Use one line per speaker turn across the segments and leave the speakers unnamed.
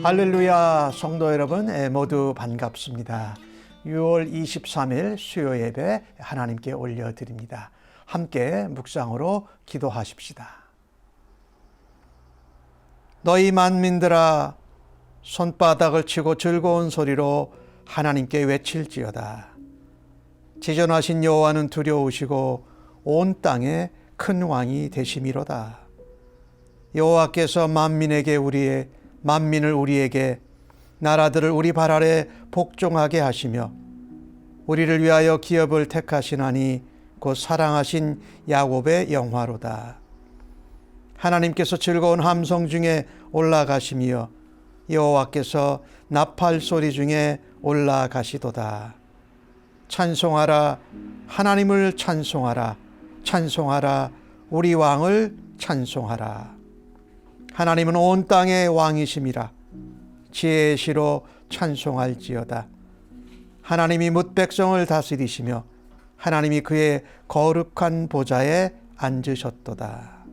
할렐루야, 성도 여러분 모두 반갑습니다. 6월 23일 수요 예배 하나님께 올려드립니다. 함께 묵상으로 기도하십시다. 너희 만민들아, 손바닥을 치고 즐거운 소리로 하나님께 외칠지어다. 지존하신 여호와는 두려우시고 온 땅에 큰 왕이 되심이로다. 여호와께서 만민을 우리에게, 나라들을 우리 발 아래 복종하게 하시며 우리를 위하여 기업을 택하시나니 곧 사랑하신 야곱의 영화로다. 하나님께서 즐거운 함성 중에 올라가시며 여호와께서 나팔 소리 중에 올라가시도다. 찬송하라, 하나님을 찬송하라. 찬송하라, 우리 왕을 찬송하라. 하나님은 온 땅의 왕이심이라. 지혜의 시로 찬송할지어다. 하나님이 뭇 백성을 다스리시며 하나님이 그의 거룩한 보좌에 앉으셨도다.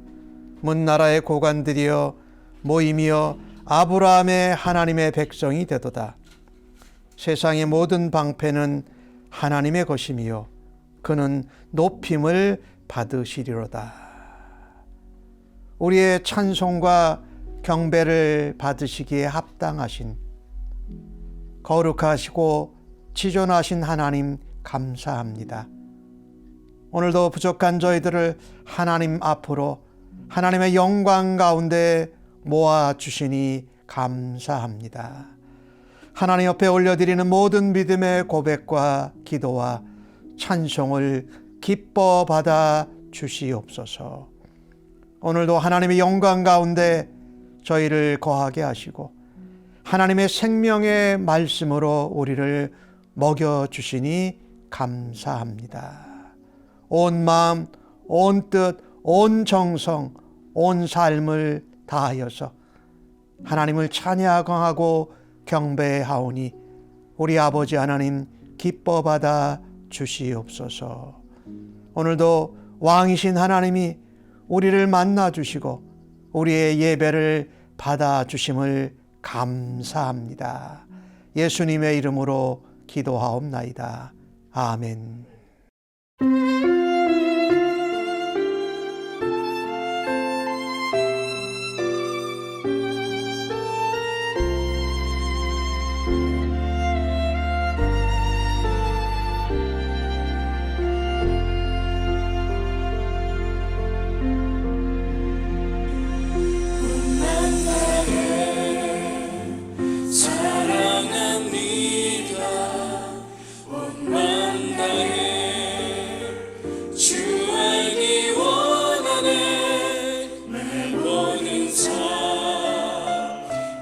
문 나라의 고관들이여 모임이여 아브라함의 하나님의 백성이 되도다. 세상의 모든 방패는 하나님의 것이며 그는 높임을 받으시리로다. 우리의 찬송과 경배를 받으시기에 합당하신 거룩하시고 지존하신 하나님 감사합니다. 오늘도 부족한 저희들을 하나님 앞으로 하나님의 영광 가운데 모아주시니 감사합니다. 하나님 옆에 올려드리는 모든 믿음의 고백과 기도와 찬송을 기뻐 받아 주시옵소서. 오늘도 하나님의 영광 가운데 저희를 거하게 하시고 하나님의 생명의 말씀으로 우리를 먹여주시니 감사합니다. 온 마음, 온 뜻, 온 정성, 온 삶을 다하여서 하나님을 찬양하고 경배하오니 우리 아버지 하나님 기뻐 받아 주시옵소서. 오늘도 왕이신 하나님이 우리를 만나 주시고 우리의 예배를 받아 주심을 감사합니다. 예수님의 이름으로 기도하옵나이다. 아멘.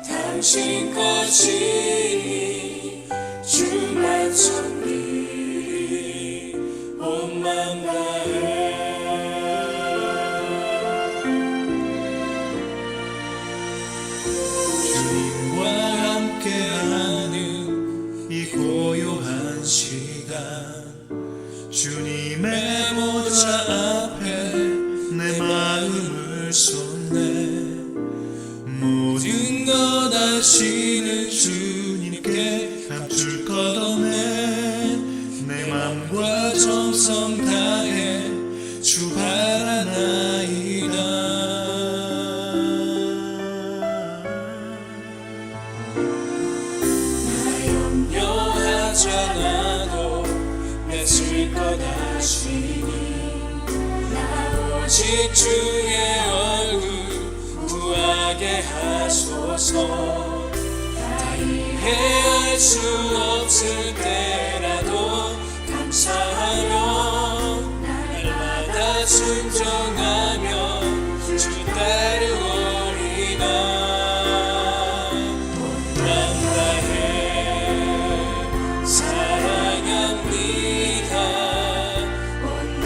당신 것이니 주만 섬기리 온 맘 다해. 주님과 함께하는 이 고요한 시간, 주님의 보좌 앞에 내 마음을 쏟네. 모든 것 아시는 주님께 감출 것 없네. 내 맘과 정성 다해 주 바라나이다. 나 염려하지 않아도 맺을 것 아시니 나 오직 주의 얼굴 구하게 하소서. 다 이해할 수 없을 때라도 감사하며 날마다 순종하며 주 따르오리다. 온 맘 다해 사랑합니다. 온 맘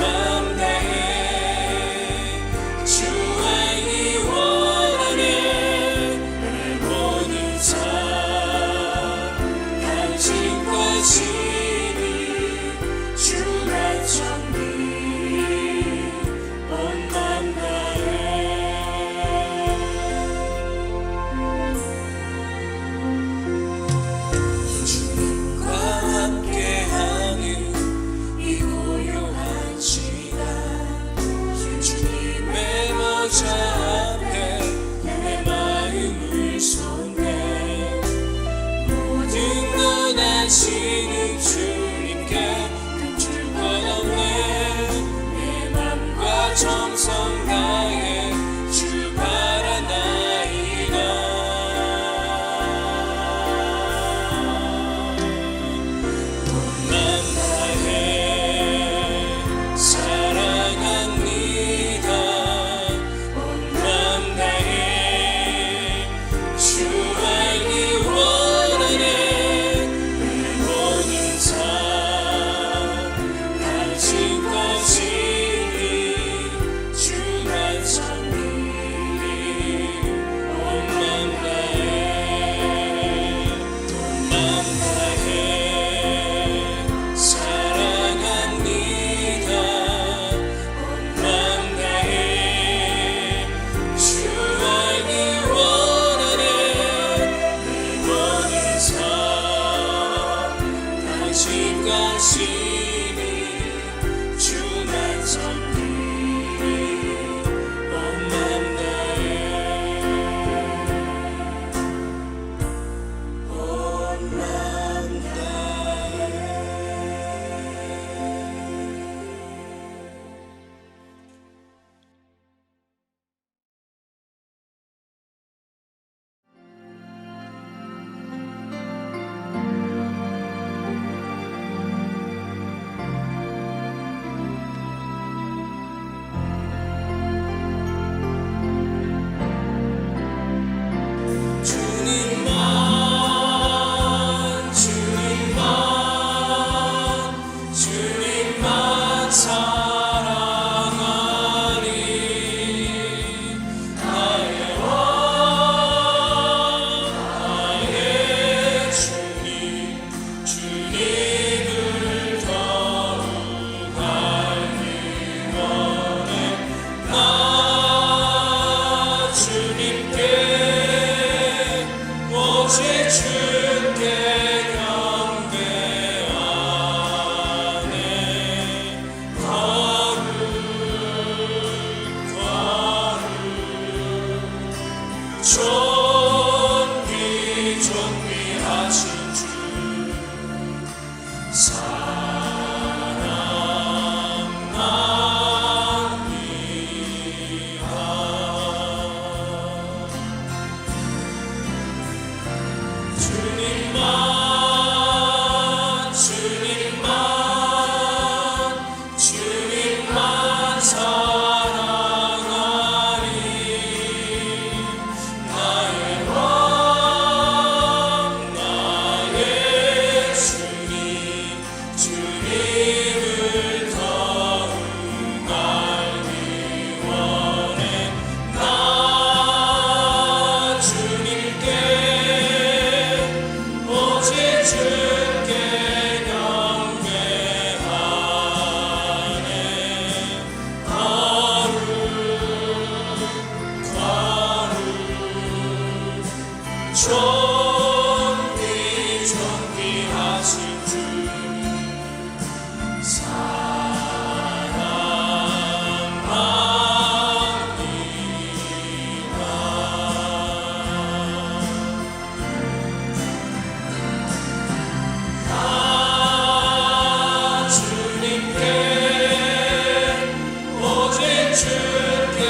다해 주 알기 원하네. 내 모든 삶 당신 것이 주님만 사랑하리 나의 왕 나의 주님 주님을 더욱 알기 원해 나 주님께 오직 주께 경배하네 거룩 존귀하신 주 사랑합니다 주님만 사랑하리 나의 왕 나의 주님 주님을 더욱 알기 원해 나 주님께 오직 주께 경배하네 존귀하신 주 사랑합니다 나 주님께 오직 주께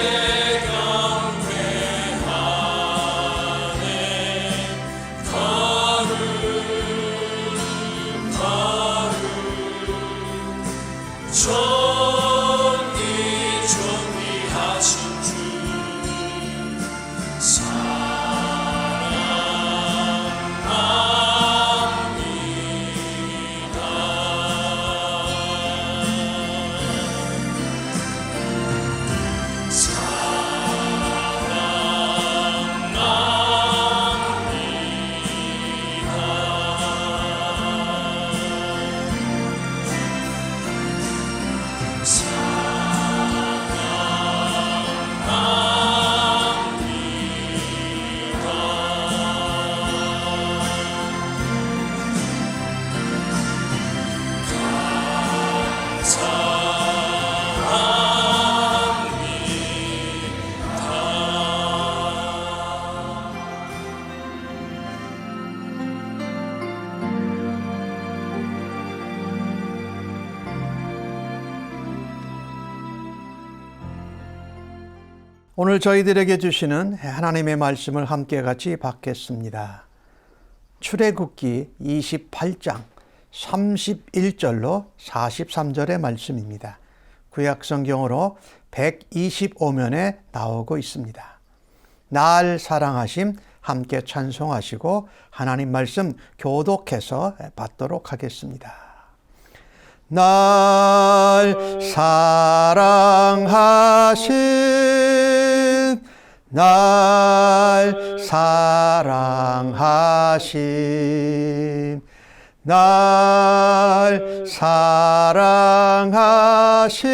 경배하네 거룩 존귀하신 주
오늘 저희들에게 주시는 하나님의 말씀을 함께 같이 받겠습니다. 출애굽기 28장 31절로 43절의 말씀입니다. 구약성경으로 125면에 나오고 있습니다. 날 사랑하심 함께 찬송하시고 하나님 말씀 교독해서 받도록 하겠습니다. 날 사랑하신 날 사랑하신 날 사랑하신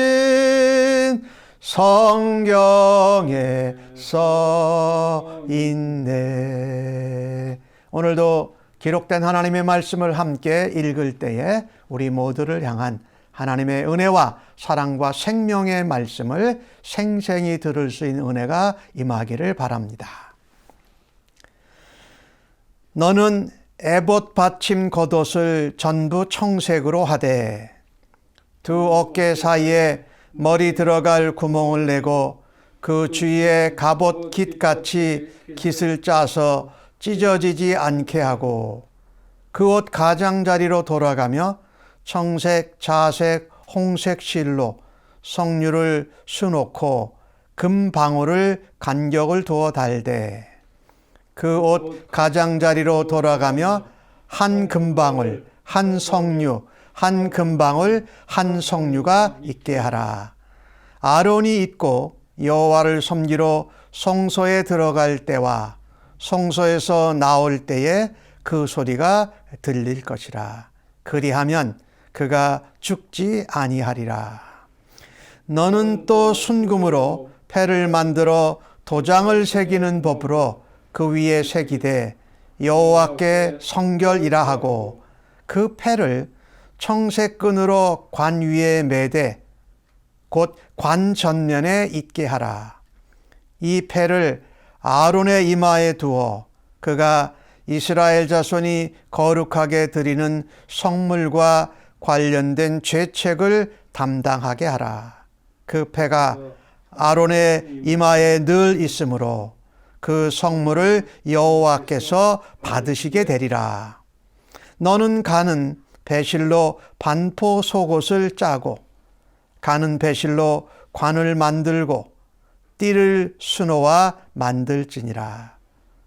성경에 써 있네. 오늘도 기록된 하나님의 말씀을 함께 읽을 때에 우리 모두를 향한 하나님의 은혜와 사랑과 생명의 말씀을 생생히 들을 수 있는 은혜가 임하기를 바랍니다. 너는 에봇 받침 겉옷을 전부 청색으로 하되 두 어깨 사이에 머리 들어갈 구멍을 내고 그 주위에 갑옷 깃같이 깃을 짜서 찢어지지 않게 하고 그 옷 가장자리로 돌아가며 청색, 자색, 홍색 실로 성류를 수놓고 금방울을 간격을 두어 달되 그 옷 가장자리로 돌아가며 한 금방울, 한 성류, 한 금방울 한 석류가 있게 하라. 아론이 있고 여호와를 섬기러 성소에 들어갈 때와 성소에서 나올 때에 그 소리가 들릴 것이라. 그리하면 그가 죽지 아니하리라. 너는 또 순금으로 패를 만들어 도장을 새기는 법으로 그 위에 새기되 여호와께 성결이라 하고 그 패를 청색끈으로 관 위에 매되 곧 관 전면에 있게 하라. 이 패를 아론의 이마에 두어 그가 이스라엘 자손이 거룩하게 드리는 성물과 관련된 죄책을 담당하게 하라. 그 패가 아론의 이마에 늘 있으므로 그 성물을 여호와께서 받으시게 되리라. 너는 가는 배실로 반포 속옷을 짜고 가는 배실로 관을 만들고 띠를 수놓아 만들지니라.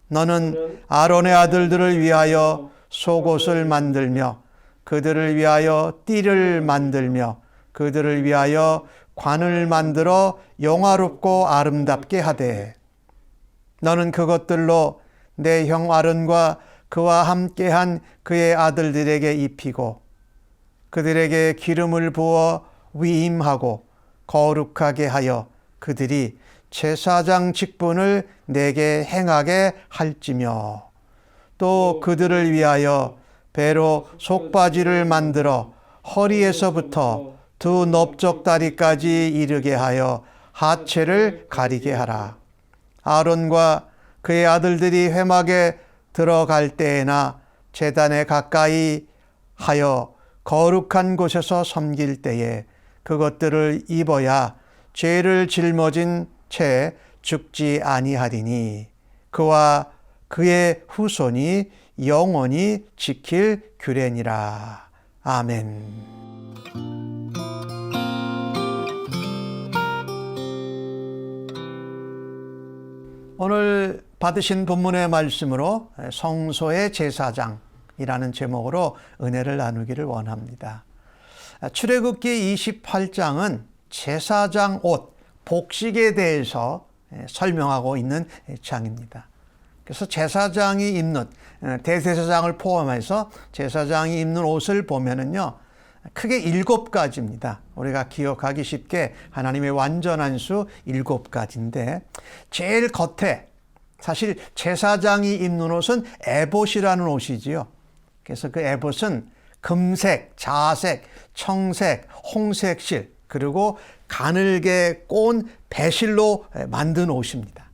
너는 아론의 아들들을 위하여 속옷을 만들며 그들을 위하여 띠를 만들며 그들을 위하여 관을 만들어 영화롭고 아름답게 하되 너는 그것들로 내 형 아론과 그와 함께한 그의 아들들에게 입히고 그들에게 기름을 부어 위임하고 거룩하게 하여 그들이 제사장 직분을 내게 행하게 할지며 또 그들을 위하여 배로 속바지를 만들어 허리에서부터 두 넓적다리까지 이르게 하여 하체를 가리게 하라. 아론과 그의 아들들이 회막에 들어갈 때에나 제단에 가까이 하여 거룩한 곳에서 섬길 때에 그것들을 입어야 죄를 짊어진 채 죽지 아니하리니 그와 그의 후손이 영원히 지킬 규례니라. 아멘. 오늘 받으신 본문의 말씀으로 성소의 제사장이라는 제목으로 은혜를 나누기를 원합니다. 출애굽기 28장은 제사장 옷, 복식에 대해서 설명하고 있는 장입니다. 그래서 제사장이 입는, 대제사장을 포함해서 제사장이 입는 옷을 보면은요, 크게 7가지입니다. 우리가 기억하기 쉽게 하나님의 완전한 수 7가지인데, 제일 겉에 사실 제사장이 입는 옷은 에봇이라는 옷이지요. 그래서 그 에봇은 금색, 자색, 청색, 홍색실, 그리고 가늘게 꼰 배실로 만든 옷입니다.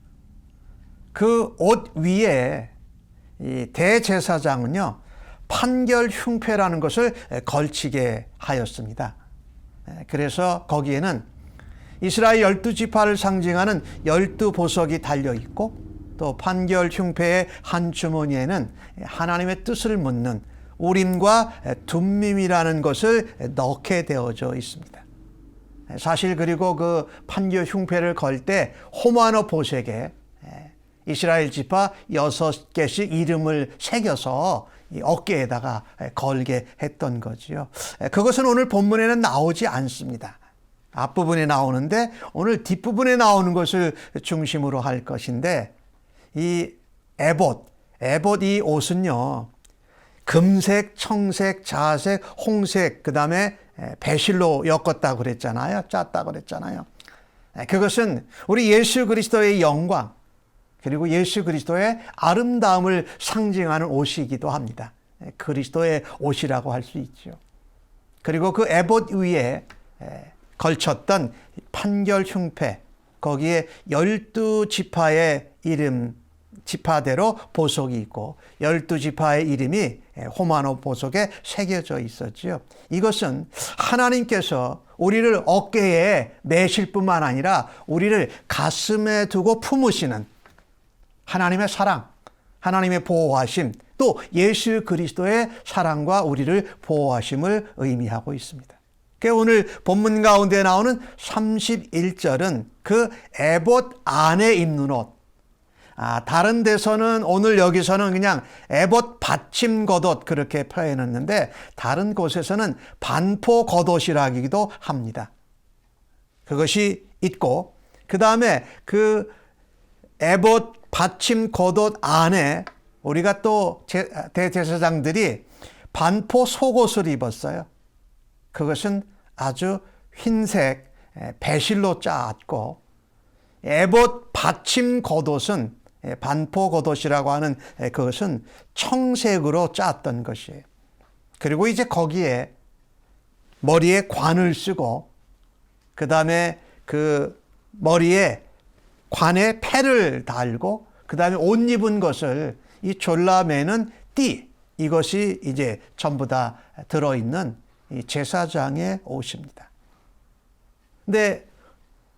그 옷 위에 이 대제사장은요, 판결 흉패라는 것을 걸치게 하였습니다. 그래서 거기에는 이스라엘 12지파를 상징하는 12보석이 달려있고 또 판결 흉패의 한 주머니에는 하나님의 뜻을 묻는 우림과 둠밈이라는 것을 넣게 되어져 있습니다. 사실 그리고 그 판결 흉패를 걸 때 호마노 보색에 이스라엘 지파 6개씩 이름을 새겨서 어깨에다가 걸게 했던 거지요. 그것은 오늘 본문에는 나오지 않습니다. 앞부분에 나오는데 오늘 뒷부분에 나오는 것을 중심으로 할 것인데 이 에봇 이 옷은요, 금색, 청색, 자색, 홍색, 그 다음에 배실로 엮었다고 그랬잖아요. 짰다고 그랬잖아요. 그것은 우리 예수 그리스도의 영광, 그리고 예수 그리스도의 아름다움을 상징하는 옷이기도 합니다. 그리스도의 옷이라고 할 수 있죠. 그리고 그 에봇 위에 걸쳤던 판결 흉패, 거기에 12지파의 이름, 지파대로 보석이 있고 12지파의 이름이 호마노 보석에 새겨져 있었죠. 이것은 하나님께서 우리를 어깨에 매실 뿐만 아니라 우리를 가슴에 두고 품으시는 하나님의 사랑, 하나님의 보호하심, 또 예수 그리스도의 사랑과 우리를 보호하심을 의미하고 있습니다. 오늘 본문 가운데 나오는 31절은 그 에봇 안에 입는 옷, 다른 데서는 오늘 여기서는 그냥 에봇 받침 겉옷 그렇게 표현했는데 다른 곳에서는 반포 겉옷이라기도 합니다. 그것이 있고 그 다음에 그 에봇 받침 겉옷 안에 우리가 또 대제사장들이 반포 속옷을 입었어요. 그것은 아주 흰색 배실로 짜았고 에봇 받침 겉옷은 반포 겉옷이라고 하는 그것은 청색으로 짰던 것이에요. 그리고 이제 거기에 머리에 관을 쓰고 그 다음에 그 머리에 관에 패를 달고 그 다음에 옷 입은 것을 이 졸라매는 띠 이것이 이제 전부 다 들어있는 이 제사장의 옷입니다. 근데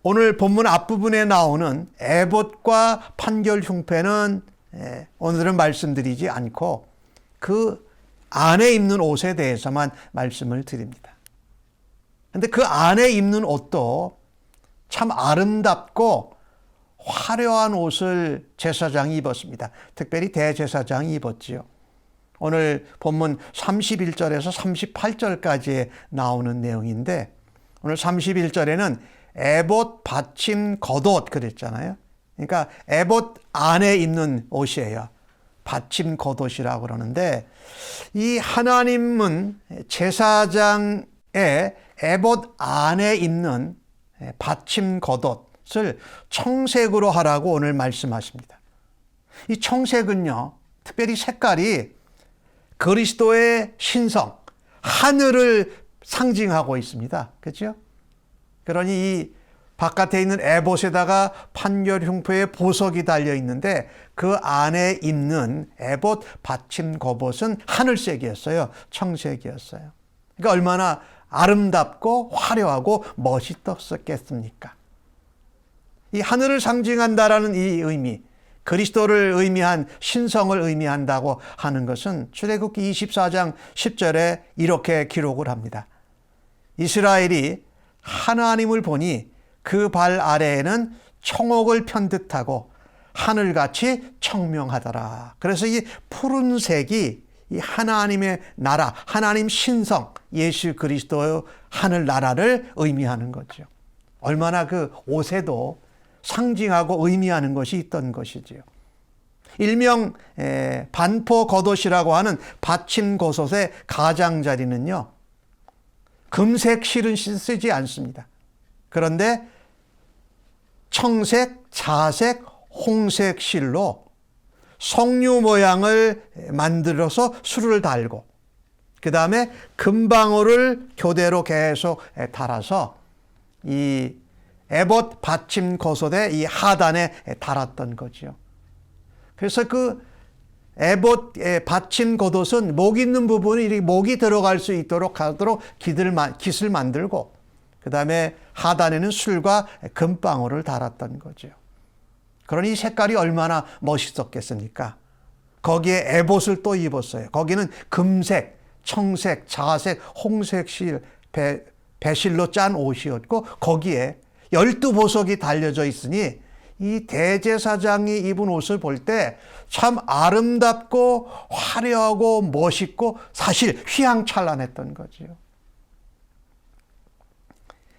오늘 본문 앞부분에 나오는 에봇과 판결 흉패는 오늘은 말씀드리지 않고 그 안에 입는 옷에 대해서만 말씀을 드립니다. 근데 그 안에 입는 옷도 참 아름답고 화려한 옷을 제사장이 입었습니다. 특별히 대제사장이 입었지요. 오늘 본문 31절에서 38절까지 나오는 내용인데 오늘 31절에는 에봇 받침 겉옷 그랬잖아요. 그러니까 에봇 안에 입는 옷이에요. 받침 겉옷이라고 그러는데 이 하나님은 제사장의 에봇 안에 입는 받침 겉옷을 청색으로 하라고 오늘 말씀하십니다. 이 청색은요, 특별히 색깔이 그리스도의 신성, 하늘을 상징하고 있습니다. 그렇죠? 그러니 이 바깥에 있는 에봇에다가 판결 흉패의 보석이 달려 있는데 그 안에 입는 에봇 받침 겉옷은 하늘색이었어요. 청색이었어요. 그러니까 얼마나 아름답고 화려하고 멋있었겠습니까? 이 하늘을 상징한다라는 이 의미, 그리스도를 의미한 신성을 의미한다고 하는 것은 출애굽기 24장 10절에 이렇게 기록을 합니다. 이스라엘이 하나님을 보니 그 발 아래에는 청옥을 편듯하고 하늘같이 청명하더라. 그래서 이 푸른색이 이 하나님의 나라, 하나님 신성, 예수 그리스도의 하늘나라를 의미하는 거죠. 얼마나 그 옷에도 상징하고 의미하는 것이 있던 것이지요. 일명 반포 겉옷이라고 하는 받침 겉옷의 가장자리는요, 금색 실은 쓰지 않습니다. 그런데 청색, 자색, 홍색 실로 석류 모양을 만들어서 술을 달고 그 다음에 금방울을 교대로 계속 달아서 이 에봇 받침 겉옷의 이 하단에 달았던 거죠. 그래서 그 에봇 받침 겉옷은 목 있는 부분이 이렇게 목이 들어갈 수 있도록 하도록 깃을 만들고 그 다음에 하단에는 술과 금방울을 달았던 거죠. 그러니 색깔이 얼마나 멋있었겠습니까? 거기에 에봇을 또 입었어요. 거기는 금색, 청색, 자색, 홍색 실, 배실로 짠 옷이었고 거기에 12보석이 달려져 있으니 이 대제사장이 입은 옷을 볼 때 참 아름답고 화려하고 멋있고 사실 휘황찬란했던 거죠.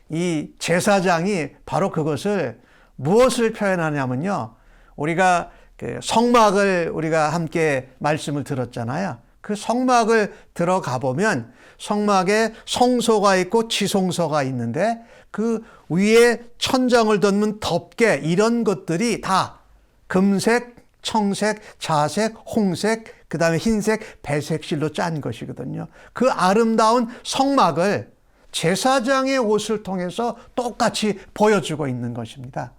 이 제사장이 바로 그것을 무엇을 표현하냐면요. 우리가 그 성막을 우리가 함께 말씀을 들었잖아요. 그 성막을 들어가 보면 성막에 성소가 있고 지성소가 있는데 그 위에 천장을 덮는 덮개 이런 것들이 다 금색, 청색, 자색, 홍색, 그 다음에 흰색, 배색 실로 짠 것이거든요. 그 아름다운 성막을 제사장의 옷을 통해서 똑같이 보여주고 있는 것입니다.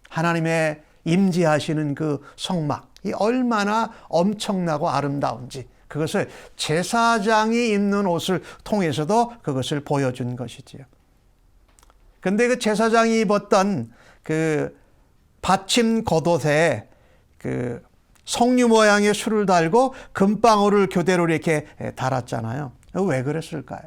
하나님의 임재하시는 그 성막이 얼마나 엄청나고 아름다운지 그것을 제사장이 입는 옷을 통해서도 그것을 보여준 것이지요. 근데 그 제사장이 입었던 그 받침 겉옷에 그 석류 모양의 술을 달고 금방울을 교대로 이렇게 달았잖아요. 왜 그랬을까요?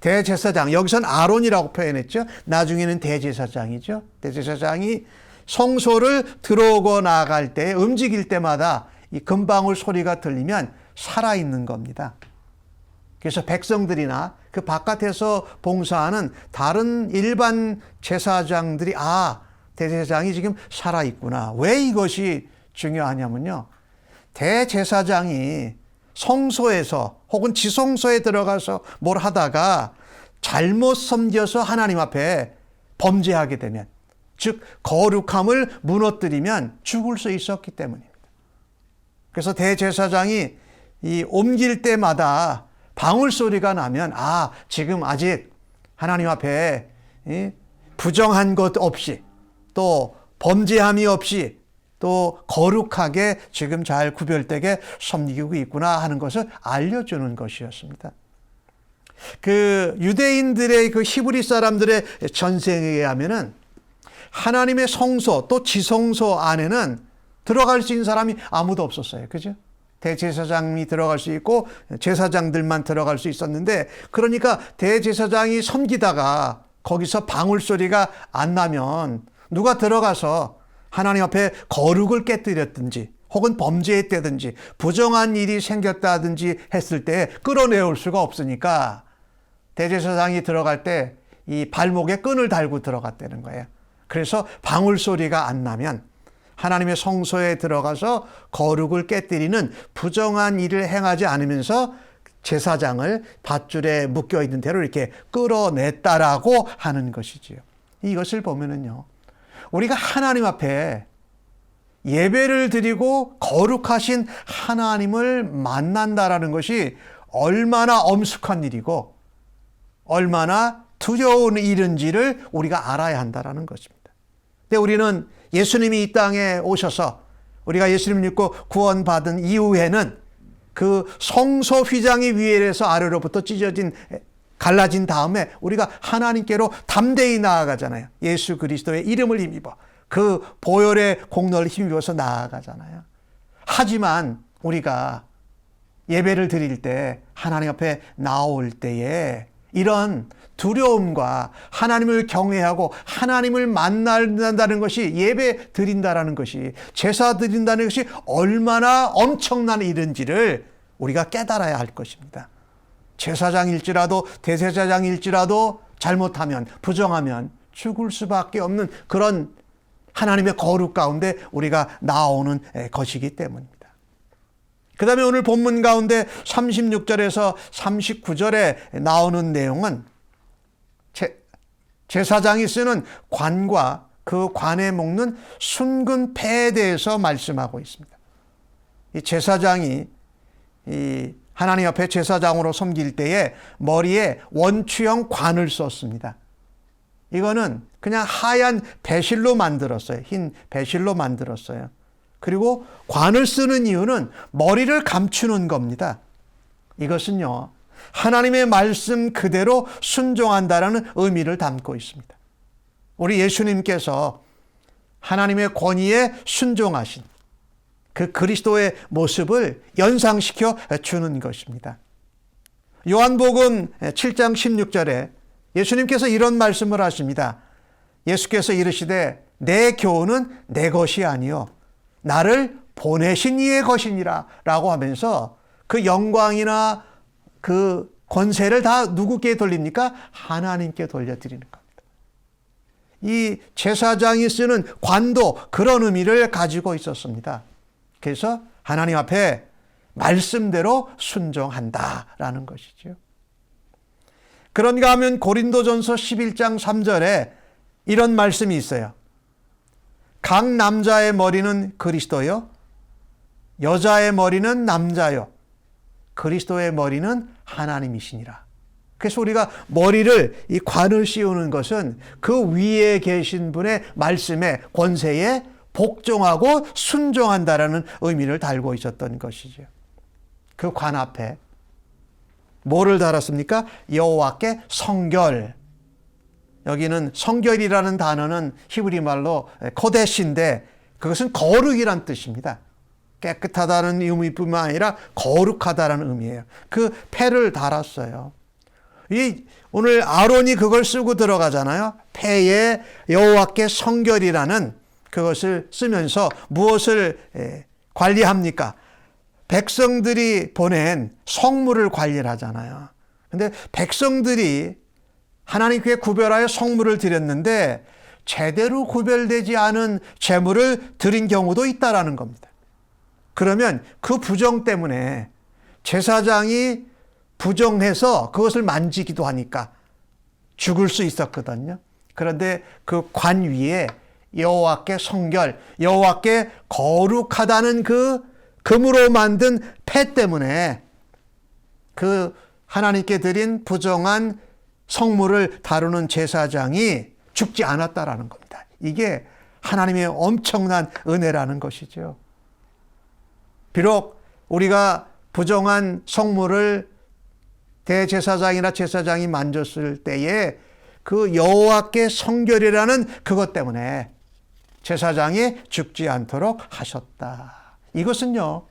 대제사장, 여기서는 아론이라고 표현했죠. 나중에는 대제사장이죠. 대제사장이 성소를 들어오고 나갈 때 움직일 때마다 이 금방울 소리가 들리면 살아있는 겁니다. 그래서 백성들이나 그 바깥에서 봉사하는 다른 일반 제사장들이 대제사장이 지금 살아있구나. 왜 이것이 중요하냐면요. 대제사장이 성소에서 혹은 지성소에 들어가서 뭘 하다가 잘못 섬겨서 하나님 앞에 범죄하게 되면, 즉 거룩함을 무너뜨리면 죽을 수 있었기 때문입니다. 그래서 대제사장이 이 옮길 때마다 방울 소리가 나면 지금 아직 하나님 앞에 부정한 것 없이 또 범죄함이 없이 또 거룩하게 지금 잘 구별되게 섬기고 있구나 하는 것을 알려주는 것이었습니다. 그 유대인들의 그 히브리 사람들의 전생에 의하면은 하나님의 성소 또 지성소 안에는 들어갈 수 있는 사람이 아무도 없었어요. 그죠? 대제사장이 들어갈 수 있고 제사장들만 들어갈 수 있었는데, 그러니까 대제사장이 섬기다가 거기서 방울 소리가 안 나면 누가 들어가서 하나님 앞에 거룩을 깨뜨렸든지 혹은 범죄했다든지 부정한 일이 생겼다든지 했을 때 끌어내올 수가 없으니까 대제사장이 들어갈 때 이 발목에 끈을 달고 들어갔다는 거예요. 그래서 방울 소리가 안 나면 하나님의 성소에 들어가서 거룩을 깨뜨리는 부정한 일을 행하지 않으면서 제사장을 밧줄에 묶여있는 대로 이렇게 끌어냈다라고 하는 것이지요. 이것을 보면은요, 우리가 하나님 앞에 예배를 드리고 거룩하신 하나님을 만난다라는 것이 얼마나 엄숙한 일이고 얼마나 두려운 일인지를 우리가 알아야 한다라는 것입니다. 근데 우리는 예수님이 이 땅에 오셔서 우리가 예수님 믿고 구원받은 이후에는 그 성소 휘장이 위에서 아래로부터 갈라진 다음에 우리가 하나님께로 담대히 나아가잖아요. 예수 그리스도의 이름을 힘입어 그 보혈의 공로를 힘입어서 나아가잖아요. 하지만 우리가 예배를 드릴 때 하나님 앞에 나올 때에 이런 두려움과 하나님을 경외하고 하나님을 만난다는 것이, 예배 드린다라는 것이, 제사 드린다는 것이 얼마나 엄청난 일인지를 우리가 깨달아야 할 것입니다. 제사장일지라도 대제사장일지라도 잘못하면, 부정하면 죽을 수밖에 없는 그런 하나님의 거룩 가운데 우리가 나오는 것이기 때문입니다. 그 다음에 오늘 본문 가운데 36절에서 39절에 나오는 내용은 제사장이 쓰는 관과 그 관에 먹는 순금 패에 대해서 말씀하고 있습니다. 이 제사장이 이 하나님 앞에 제사장으로 섬길 때에 머리에 원추형 관을 썼습니다. 이거는 그냥 하얀 배실로 만들었어요. 흰 배실로 만들었어요. 그리고 관을 쓰는 이유는 머리를 감추는 겁니다. 이것은요, 하나님의 말씀 그대로 순종한다라는 의미를 담고 있습니다. 우리 예수님께서 하나님의 권위에 순종하신 그 그리스도의 모습을 연상시켜 주는 것입니다. 요한복음 7장 16절에 예수님께서 이런 말씀을 하십니다. 예수께서 이르시되 내 교훈은 내 것이 아니요 나를 보내신 이의 것이니라 라고 하면서 그 영광이나 그 권세를 다 누구께 돌립니까? 하나님께 돌려드리는 겁니다. 이 제사장이 쓰는 관도 그런 의미를 가지고 있었습니다. 그래서 하나님 앞에 말씀대로 순종한다라는 것이죠. 그런가 하면 고린도전서 11장 3절에 이런 말씀이 있어요. 각 남자의 머리는 그리스도요, 여자의 머리는 남자요, 그리스도의 머리는 하나님이시니라. 그래서 우리가 머리를 이 관을 씌우는 것은 그 위에 계신 분의 말씀에, 권세에 복종하고 순종한다라는 의미를 달고 있었던 것이죠. 그 관 앞에 뭐를 달았습니까? 여호와께 성결. 여기는 성결이라는 단어는 히브리 말로 코데시인데 그것은 거룩이란 뜻입니다. 깨끗하다는 의미뿐만 아니라 거룩하다는 의미예요. 그 패를 달았어요. 오늘 아론이 그걸 쓰고 들어가잖아요. 패에 여호와께 성결이라는 그것을 쓰면서 무엇을 관리합니까? 백성들이 보낸 성물을 관리를 하잖아요. 근데 백성들이 하나님께 구별하여 성물을 드렸는데 제대로 구별되지 않은 제물을 드린 경우도 있다라는 겁니다. 그러면 그 부정 때문에 제사장이 부정해서 그것을 만지기도 하니까 죽을 수 있었거든요. 그런데 그 관 위에 여호와께 성결, 여호와께 거룩하다는 그 금으로 만든 패 때문에 그 하나님께 드린 부정한 성물을 다루는 제사장이 죽지 않았다라는 겁니다. 이게 하나님의 엄청난 은혜라는 것이죠. 비록 우리가 부정한 성물을 대제사장이나 제사장이 만졌을 때에 그 여호와께 성결이라는 그것 때문에 제사장이 죽지 않도록 하셨다. 이것은요,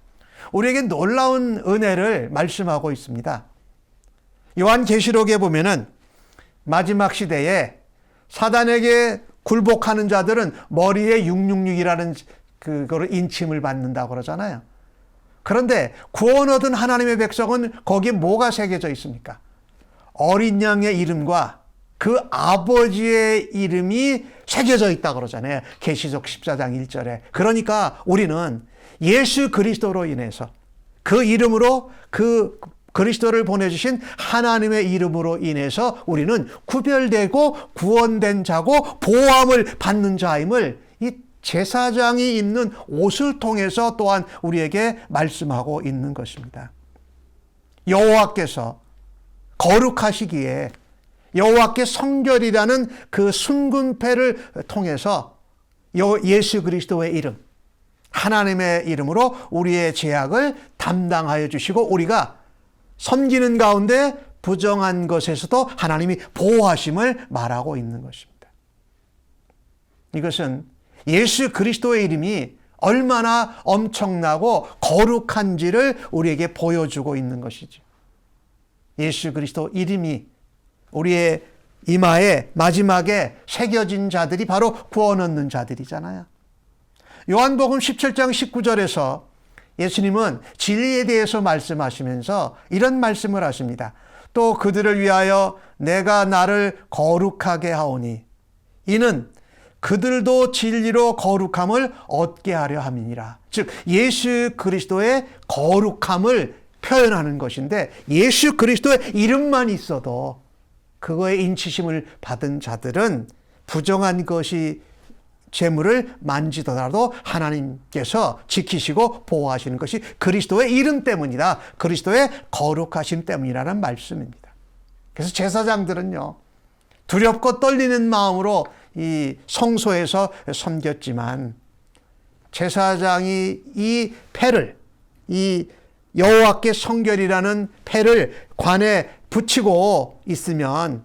우리에게 놀라운 은혜를 말씀하고 있습니다. 요한계시록에 보면은 마지막 시대에 사단에게 굴복하는 자들은 머리에 666이라는 그거를 인침을 받는다고 그러잖아요. 그런데 구원 얻은 하나님의 백성은 거기에 뭐가 새겨져 있습니까? 어린 양의 이름과 그 아버지의 이름이 새겨져 있다고 그러잖아요. 계시록 14장 1절에. 그러니까 우리는 예수 그리스도로 인해서 그 이름으로 그 그리스도를 보내주신 하나님의 이름으로 인해서 우리는 구별되고 구원된 자고 보호함을 받는 자임을 이 제사장이 입는 옷을 통해서 또한 우리에게 말씀하고 있는 것입니다. 여호와께서 거룩하시기에 여호와께 성결이라는 그 순금패를 통해서 예수 그리스도의 이름, 하나님의 이름으로 우리의 죄악을 담당하여 주시고 우리가 섬기는 가운데 부정한 것에서도 하나님이 보호하심을 말하고 있는 것입니다. 이것은 예수 그리스도의 이름이 얼마나 엄청나고 거룩한지를 우리에게 보여주고 있는 것이죠. 예수 그리스도 이름이 우리의 이마에 마지막에 새겨진 자들이 바로 구원 얻는 자들이잖아요. 요한복음 17장 19절에서 예수님은 진리에 대해서 말씀하시면서 이런 말씀을 하십니다. 또 그들을 위하여 내가 나를 거룩하게 하오니 이는 그들도 진리로 거룩함을 얻게 하려 함이니라. 즉 예수 그리스도의 거룩함을 표현하는 것인데 예수 그리스도의 이름만 있어도 그거에 인치심을 받은 자들은 부정한 것이 재물을 만지더라도 하나님께서 지키시고 보호하시는 것이 그리스도의 이름 때문이다. 그리스도의 거룩하심 때문이라는 말씀입니다. 그래서 제사장들은요, 두렵고 떨리는 마음으로 이 성소에서 섬겼지만 제사장이 이 패를, 이 여호와께 성결이라는 패를 관에 붙이고 있으면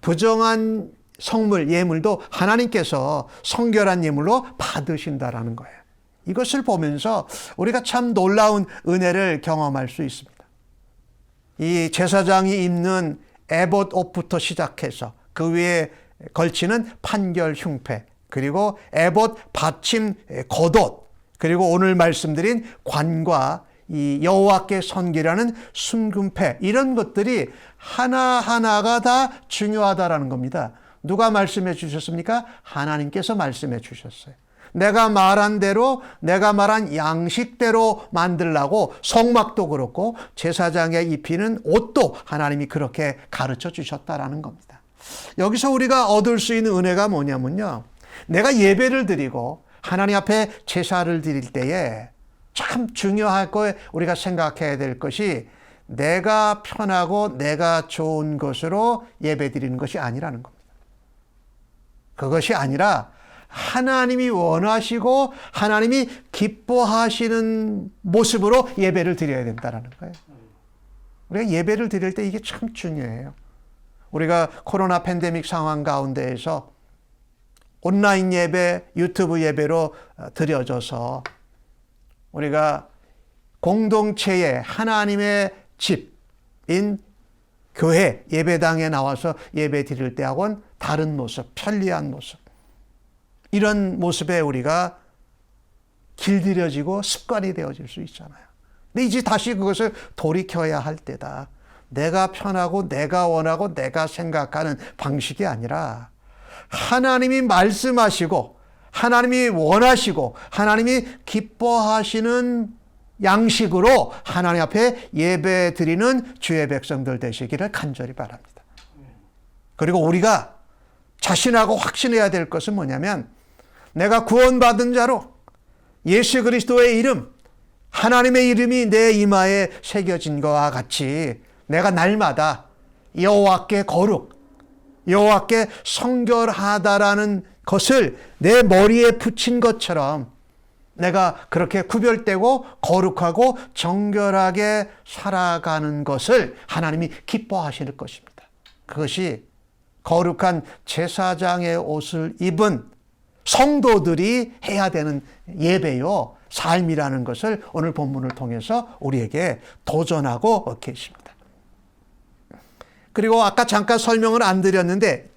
부정한 성물, 예물도 하나님께서 성결한 예물로 받으신다라는 거예요. 이것을 보면서 우리가 참 놀라운 은혜를 경험할 수 있습니다. 이 제사장이 입는 에봇 옷부터 시작해서 그 위에 걸치는 판결 흉패, 그리고 에봇 받침 겉옷, 그리고 오늘 말씀드린 관과 이 여호와께 성결이라는 순금패, 이런 것들이 하나하나가 다 중요하다라는 겁니다. 누가 말씀해 주셨습니까? 하나님께서 말씀해 주셨어요. 내가 말한 대로, 내가 말한 양식대로 만들라고 성막도 그렇고 제사장에 입히는 옷도 하나님이 그렇게 가르쳐 주셨다라는 겁니다. 여기서 우리가 얻을 수 있는 은혜가 뭐냐면요, 내가 예배를 드리고 하나님 앞에 제사를 드릴 때에 참 중요할 거에 우리가 생각해야 될 것이 내가 편하고 내가 좋은 것으로 예배 드리는 것이 아니라는 겁니다. 그것이 아니라 하나님이 원하시고 하나님이 기뻐하시는 모습으로 예배를 드려야 된다는 거예요. 우리가 예배를 드릴 때 이게 참 중요해요. 우리가 코로나 팬데믹 상황 가운데에서 온라인 예배, 유튜브 예배로 드려져서 우리가 공동체의 하나님의 집인 교회 예배당에 나와서 예배 드릴 때하고는 다른 모습, 편리한 모습, 이런 모습에 우리가 길들여지고 습관이 되어질 수 있잖아요. 근데 이제 다시 그것을 돌이켜야 할 때다. 내가 편하고 내가 원하고 내가 생각하는 방식이 아니라 하나님이 말씀하시고 하나님이 원하시고 하나님이 기뻐하시는 양식으로 하나님 앞에 예배 드리는 주의 백성들 되시기를 간절히 바랍니다. 그리고 우리가 자신하고 확신해야 될 것은 뭐냐면 내가 구원받은 자로 예수 그리스도의 이름, 하나님의 이름이 내 이마에 새겨진 것과 같이 내가 날마다 여호와께 거룩, 여호와께 성결하다라는 것을 내 머리에 붙인 것처럼 내가 그렇게 구별되고 거룩하고 정결하게 살아가는 것을 하나님이 기뻐하실 것입니다. 그것이 거룩한 제사장의 옷을 입은 성도들이 해야 되는 예배요, 삶이라는 것을 오늘 본문을 통해서 우리에게 도전하고 계십니다. 그리고 아까 잠깐 설명을 안 드렸는데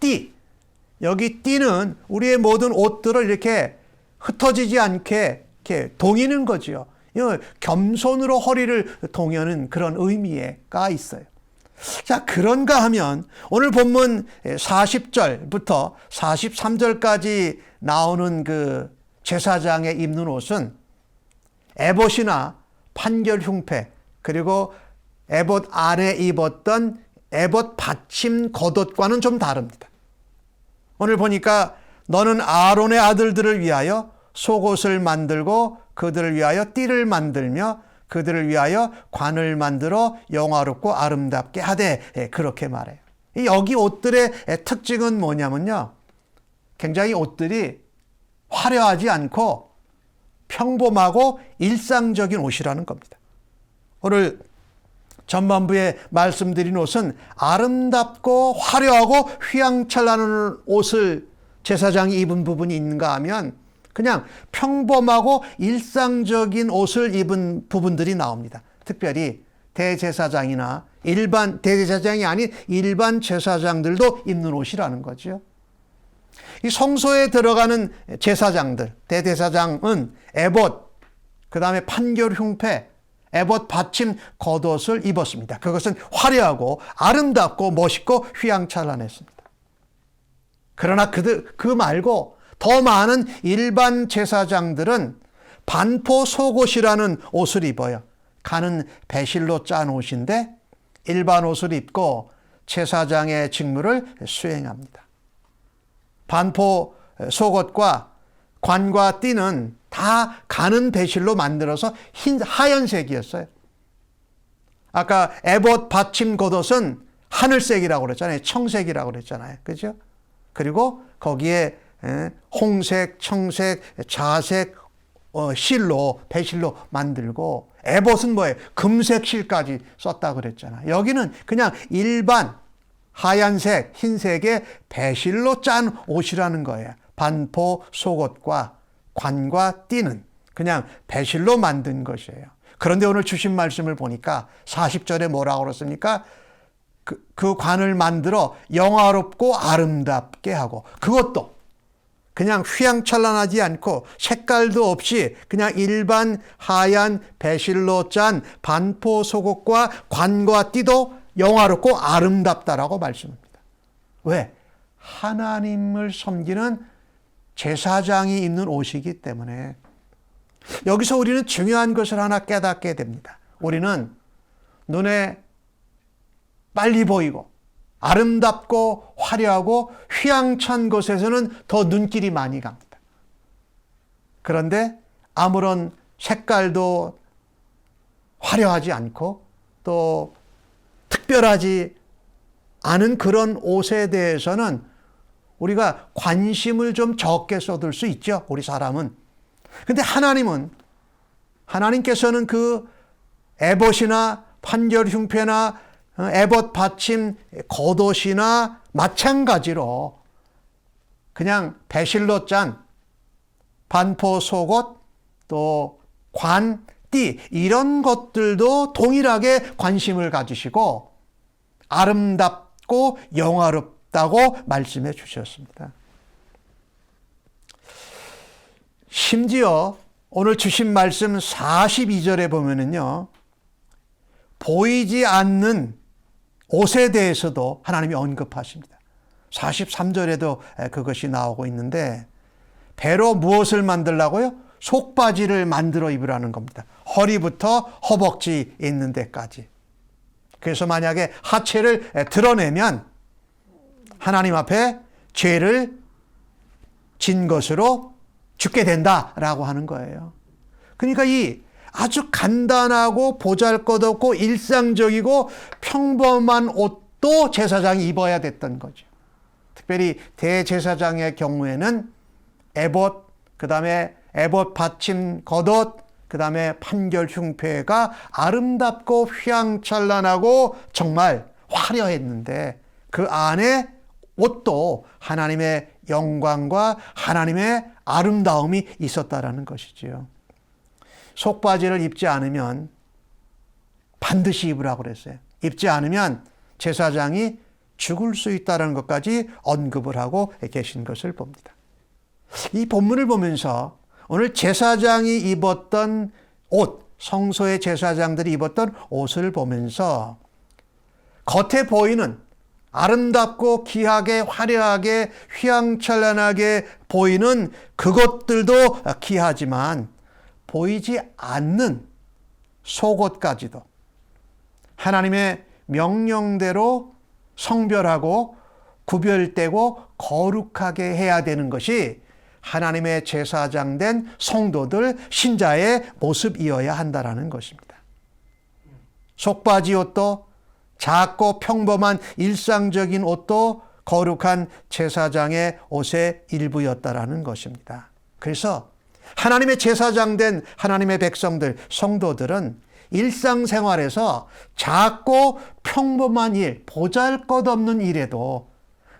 여기 띠는 우리의 모든 옷들을 이렇게 흩어지지 않게 이렇게 동이는 거죠. 겸손으로 허리를 동여는 그런 의미가 있어요. 자, 그런가 하면 오늘 본문 40절부터 43절까지 나오는 그 제사장의 입는 옷은 에봇이나 판결 흉패 그리고 에봇 안에 입었던 에봇 받침 겉옷과는 좀 다릅니다. 오늘 보니까 너는 아론의 아들들을 위하여 속옷을 만들고 그들을 위하여 띠를 만들며 그들을 위하여 관을 만들어 영화롭고 아름답게 하되, 그렇게 말해요. 여기 옷들의 특징은 뭐냐면요, 굉장히 옷들이 화려하지 않고 평범하고 일상적인 옷이라는 겁니다. 오늘 전반부에 말씀드린 옷은 아름답고 화려하고 휘황찬란한 옷을 제사장이 입은 부분이 있는가 하면 그냥 평범하고 일상적인 옷을 입은 부분들이 나옵니다. 특별히 대제사장이나 대제사장이 아닌 일반 제사장들도 입는 옷이라는 거죠. 이 성소에 들어가는 제사장들, 대제사장은 에봇, 그 다음에 판결 흉패, 에봇 받침 겉옷을 입었습니다. 그것은 화려하고 아름답고 멋있고 휘황찬란했습니다. 그러나 그 말고 더 많은 일반 제사장들은 반포 속옷이라는 옷을 입어요. 가는 배실로 짠 옷인데 일반 옷을 입고 제사장의 직무를 수행합니다. 반포 속옷과 관과 띠는 다 가는 배실로 만들어서 하얀색이었어요. 아까 에봇 받침 겉옷은 하늘색이라고 그랬잖아요. 청색이라고 그랬잖아요. 그죠? 그리고 거기에 홍색, 청색, 자색 실로, 배실로 만들고, 에봇은 뭐예요? 금색 실까지 썼다고 그랬잖아요. 여기는 그냥 일반 하얀색, 흰색의 배실로 짠 옷이라는 거예요. 반포 속옷과 관과 띠는 그냥 배실로 만든 것이에요. 그런데 오늘 주신 말씀을 보니까 40절에 뭐라고 그랬습니까? 그 관을 만들어 영화롭고 아름답게 하고, 그것도 그냥 휘황찬란하지 않고 색깔도 없이 그냥 일반 하얀 배실로 짠 반포 속옷과 관과 띠도 영화롭고 아름답다라고 말씀합니다. 왜? 하나님을 섬기는 제사장이 입는 옷이기 때문에. 여기서 우리는 중요한 것을 하나 깨닫게 됩니다. 우리는 눈에 빨리 보이고 아름답고 화려하고 휘황찬 곳에서는 더 눈길이 많이 갑니다. 그런데 아무런 색깔도 화려하지 않고 또 특별하지 않은 그런 옷에 대해서는 우리가 관심을 좀 적게 쏟을 수 있죠. 우리 사람은. 근데 하나님께서는 그 에봇이나 판결 흉패나 에봇 받침 겉옷이나 마찬가지로 그냥 배실로 짠 반포 속옷, 또 관, 띠, 이런 것들도 동일하게 관심을 가지시고 아름답고 영화롭다고 말씀해 주셨습니다. 심지어 오늘 주신 말씀 42절에 보면은요, 보이지 않는 옷에 대해서도 하나님이 언급하십니다. 43절에도 그것이 나오고 있는데, 배로 무엇을 만들라고요? 속바지를 만들어 입으라는 겁니다. 허리부터 허벅지 있는 데까지. 그래서 만약에 하체를 드러내면 하나님 앞에 죄를 진 것으로 죽게 된다라고 하는 거예요. 그러니까 이 아주 간단하고 보잘것없고 일상적이고 평범한 옷도 제사장이 입어야 됐던 거죠. 특별히 대제사장의 경우에는 에봇, 그 다음에 에봇 받침 겉옷, 그 다음에 판결 흉패가 아름답고 휘황찬란하고 정말 화려했는데, 그 안에 옷도 하나님의 영광과 하나님의 아름다움이 있었다라는 것이지요. 속바지를 입지 않으면 반드시 입으라고 그랬어요. 입지 않으면 제사장이 죽을 수 있다는 것까지 언급을 하고 계신 것을 봅니다. 이 본문을 보면서 오늘 제사장이 입었던 옷, 성소의 제사장들이 입었던 옷을 보면서 겉에 보이는 아름답고 귀하게 화려하게 휘황찬란하게 보이는 그것들도 귀하지만 보이지 않는 속옷까지도 하나님의 명령대로 성별하고 구별되고 거룩하게 해야 되는 것이 하나님의 제사장 된 성도들, 신자의 모습이어야 한다는 것입니다. 속바지 옷도 작고 평범한 일상적인 옷도 거룩한 제사장의 옷의 일부였다라는 것입니다. 그래서 하나님의 제사장 된 하나님의 백성들, 성도들은 일상생활에서 작고 평범한 일, 보잘것없는 일에도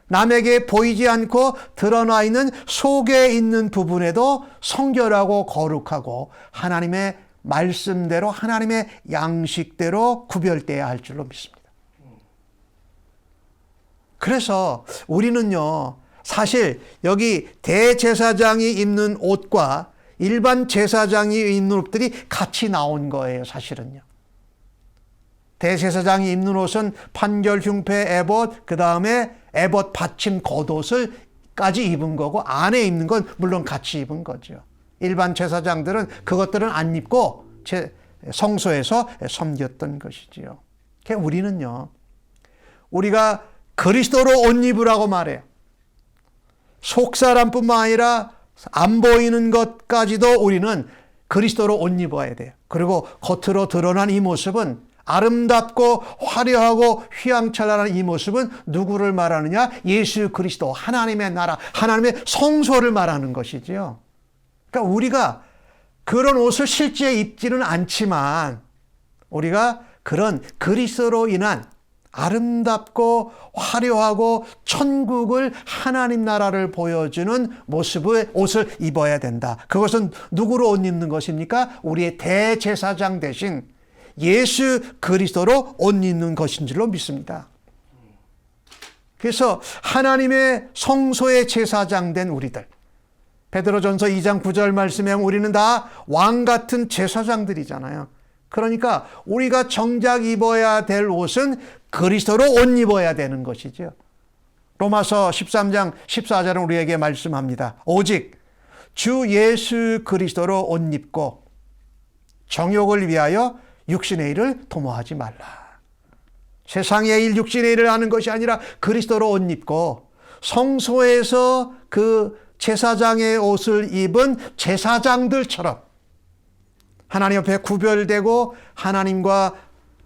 남에게 보이지 않고 드러나 있는 속에 있는 부분에도 성결하고 거룩하고 하나님의 말씀대로 하나님의 양식대로 구별되어야 할 줄로 믿습니다. 그래서 우리는요, 사실 여기 대제사장이 입는 옷과 일반 제사장이 입는 옷들이 같이 나온 거예요, 사실은요. 대제사장이 입는 옷은 판결 흉패 에봇, 그 다음에 에봇 받침 겉옷을 까지 입은 거고, 안에 입는 건 물론 같이 입은 거죠. 일반 제사장들은 그것들은 안 입고 성소에서 섬겼던 것이지요. 그러니까 우리는요, 우리가 그리스도로 옷 입으라고 말해요. 속사람뿐만 아니라 안 보이는 것까지도 우리는 그리스도로 옷 입어야 돼요. 그리고 겉으로 드러난 이 모습은 아름답고 화려하고 휘황찬란한 이 모습은 누구를 말하느냐? 예수 그리스도, 하나님의 나라, 하나님의 성소를 말하는 것이지요. 그러니까 우리가 그런 옷을 실제 입지는 않지만 우리가 그런 그리스도로 인한 아름답고 화려하고 천국을, 하나님 나라를 보여주는 모습의 옷을 입어야 된다. 그것은 누구로 옷 입는 것입니까? 우리의 대제사장 대신 예수 그리스도로 옷 입는 것인 줄로 믿습니다. 그래서 하나님의 성소의 제사장 된 우리들, 베드로전서 2장 9절 말씀에 우리는 다 왕 같은 제사장들이잖아요. 그러니까 우리가 정작 입어야 될 옷은 그리스도로 옷 입어야 되는 것이죠. 로마서 13장 14절은 우리에게 말씀합니다. 오직 주 예수 그리스도로 옷 입고 정욕을 위하여 육신의 일을 도모하지 말라. 세상의 일, 육신의 일을 하는 것이 아니라 그리스도로 옷 입고 성소에서 그 제사장의 옷을 입은 제사장들처럼 하나님 앞에 구별되고 하나님과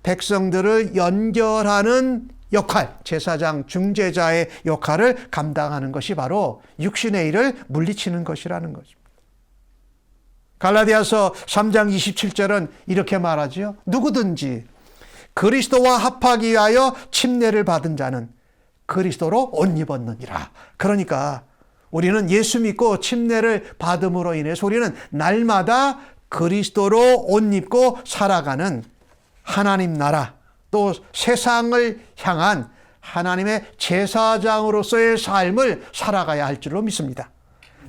백성들을 연결하는 역할, 제사장, 중재자의 역할을 감당하는 것이 바로 육신의 일을 물리치는 것이라는 것입니다. 갈라디아서 3장 27절은 이렇게 말하지요. 누구든지 그리스도와 합하기 위하여 침례를 받은 자는 그리스도로 옷 입었느니라. 그러니까 우리는 예수 믿고 침례를 받음으로 인해서 우리는 날마다 그리스도로 옷 입고 살아가는 하나님 나라, 또 세상을 향한 하나님의 제사장으로서의 삶을 살아가야 할 줄로 믿습니다.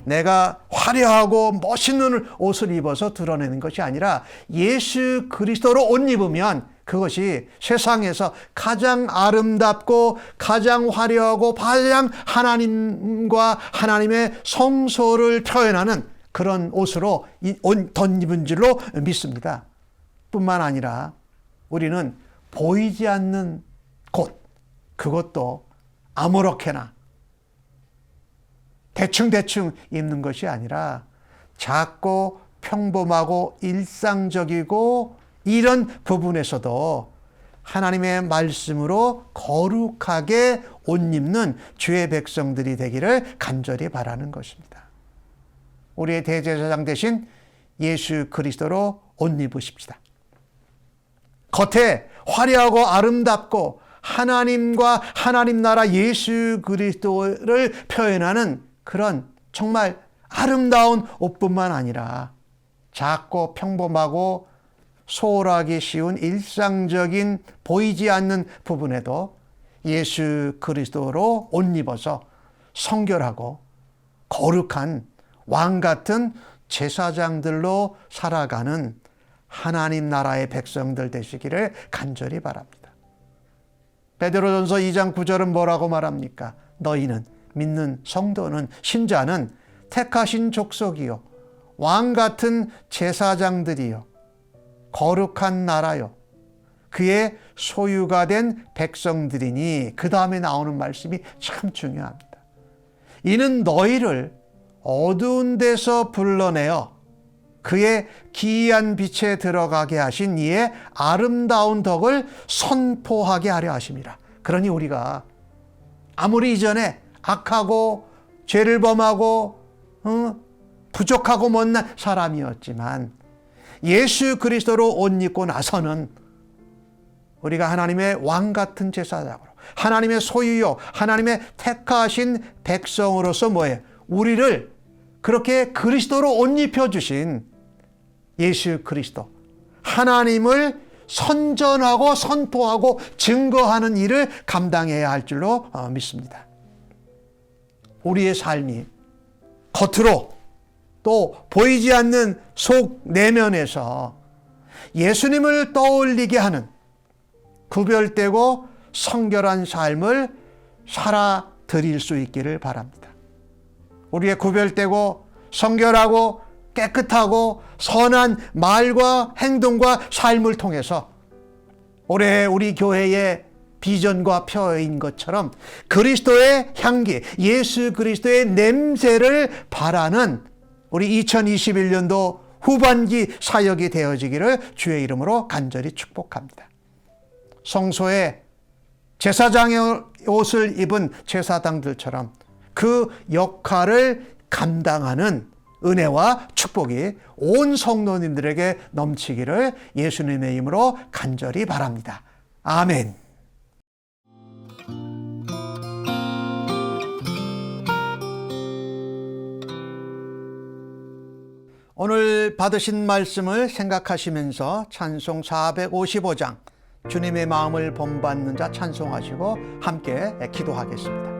내가 화려하고 멋있는 옷을 입어서 드러내는 것이 아니라 예수 그리스도로 옷 입으면 그것이 세상에서 가장 아름답고 가장 화려하고 가장 하나님과 하나님의 성소를 표현하는 그런 옷으로 덧입은 줄로 믿습니다. 뿐만 아니라 우리는 보이지 않는 곳, 그것도 아무렇게나 대충대충 입는 것이 아니라 작고 평범하고 일상적이고 이런 부분에서도 하나님의 말씀으로 거룩하게 옷 입는 주의 백성들이 되기를 간절히 바라는 것입니다. 우리의 대제사장 되신 예수 그리스도로 옷 입으십시다. 겉에 화려하고 아름답고 하나님과 하나님 나라 예수 그리스도를 표현하는 그런 정말 아름다운 옷뿐만 아니라 작고 평범하고 소홀하기 쉬운 일상적인 보이지 않는 부분에도 예수 그리스도로 옷 입어서 성결하고 거룩한 왕 같은 제사장들로 살아가는 하나님 나라의 백성들 되시기를 간절히 바랍니다. 베드로전서 2장 9절은 뭐라고 말합니까? 너희는 믿는 성도는 신자는 택하신 족속이요 왕 같은 제사장들이요 거룩한 나라요 그의 소유가 된 백성들이니 그 다음에 나오는 말씀이 참 중요합니다. 이는 너희를 어두운 데서 불러내어 그의 기이한 빛에 들어가게 하신 이의 아름다운 덕을 선포하게 하려 하심이라. 그러니 우리가 아무리 이전에 악하고 죄를 범하고 부족하고 못난 사람이었지만 예수 그리스도로 옷 입고 나서는 우리가 하나님의 왕 같은 제사장으로 하나님의 소유요 하나님의 택하신 백성으로서 뭐예요? 우리를 그렇게 그리스도로 옷 입혀주신 예수 그리스도 하나님을 선전하고 선포하고 증거하는 일을 감당해야 할 줄로 믿습니다. 우리의 삶이 겉으로 또 보이지 않는 속 내면에서 예수님을 떠올리게 하는 구별되고 성결한 삶을 살아드릴 수 있기를 바랍니다. 우리의 구별되고 성결하고 깨끗하고 선한 말과 행동과 삶을 통해서 올해 우리 교회의 비전과 표인 것처럼 그리스도의 향기, 예수 그리스도의 냄새를 바라는 우리 2021년도 후반기 사역이 되어지기를 주의 이름으로 간절히 축복합니다. 성소에 제사장의 옷을 입은 제사장들처럼 그 역할을 감당하는 은혜와 축복이 온 성도님들에게 넘치기를 예수님의 이름으로 간절히 바랍니다. 아멘. 오늘 받으신 말씀을 생각하시면서 찬송 455장 주님의 마음을 본받는 자 찬송하시고 함께 기도하겠습니다.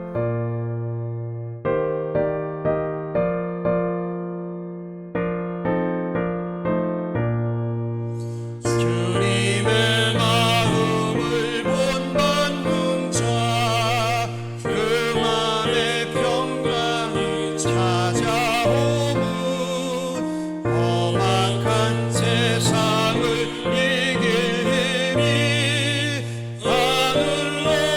주님의 마음을 본받는 자 그만의 평강이 찾아오고 험악한 세상을 이길 힘이 하늘로부터